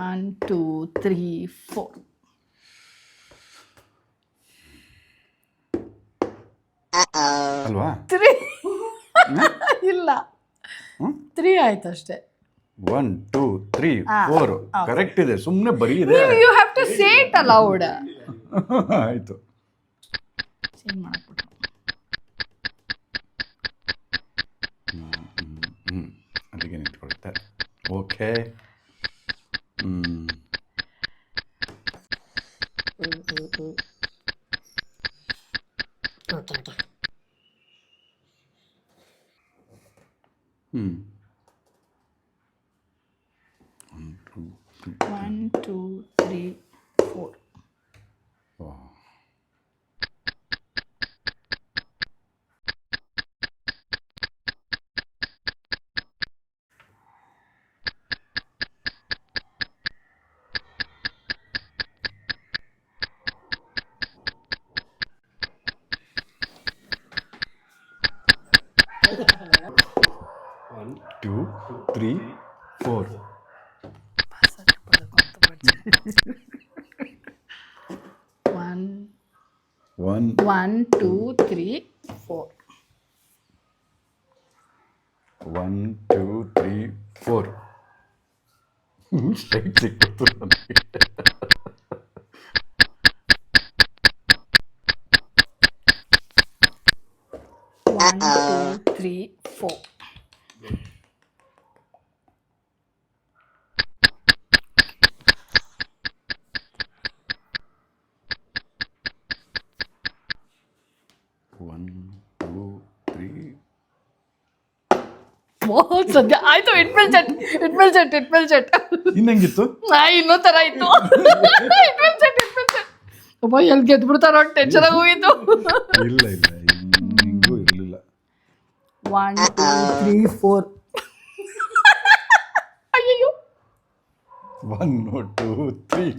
1 2 3 4 ಅಲ್ವಾ? 3 ಇಲ್ಲ 3 ಆಯ್ತು ಅಷ್ಟೇ. 1 2 3 4 ಕರೆಕ್ಟ್ ಇದೆ. ಸುಮ್ಮನೆ ಬರೀ ಇದೆ. You have to say it aloud. ಆಯ್ತು. ಚೇಂಜ್ ಮಾಡ್ಬಿಟ್ಟು ಅದಕ್ಕೆ ನಿಂತ್ಕೊಳುತ್ತೆ. Okay. One two three four. One, two, three, four. One, two, three, four. 1 2 3 4. Straight ಸಿಕ್ಕಿತ್ತು ನನಗೆ. One, two, three, four. ಸದ್ಯ ಆಯ್ತು. ಇಟ್ಮೆಲ್ ಚಟ್ ಇನ್ನಂಗಿತ್ತು. ಇನ್ನೂ ತರ ಇತ್ತು. ಇಟ್ಮೆಲ್ ಚಟ್ ಒಬ್ಬ ಎಲ್ಲಿ ಗೆದ್ಬಿಡ್ತಾರೋ ಟೆನ್ಷನ್ ಆಗಿ ಹೋಗಿತ್ತು. ಇಲ್ಲ ಹಿಂಗೂ ಇರಲಿಲ್ಲ. 1 2 3 4. ಅಯ್ಯೋ 1 2 3.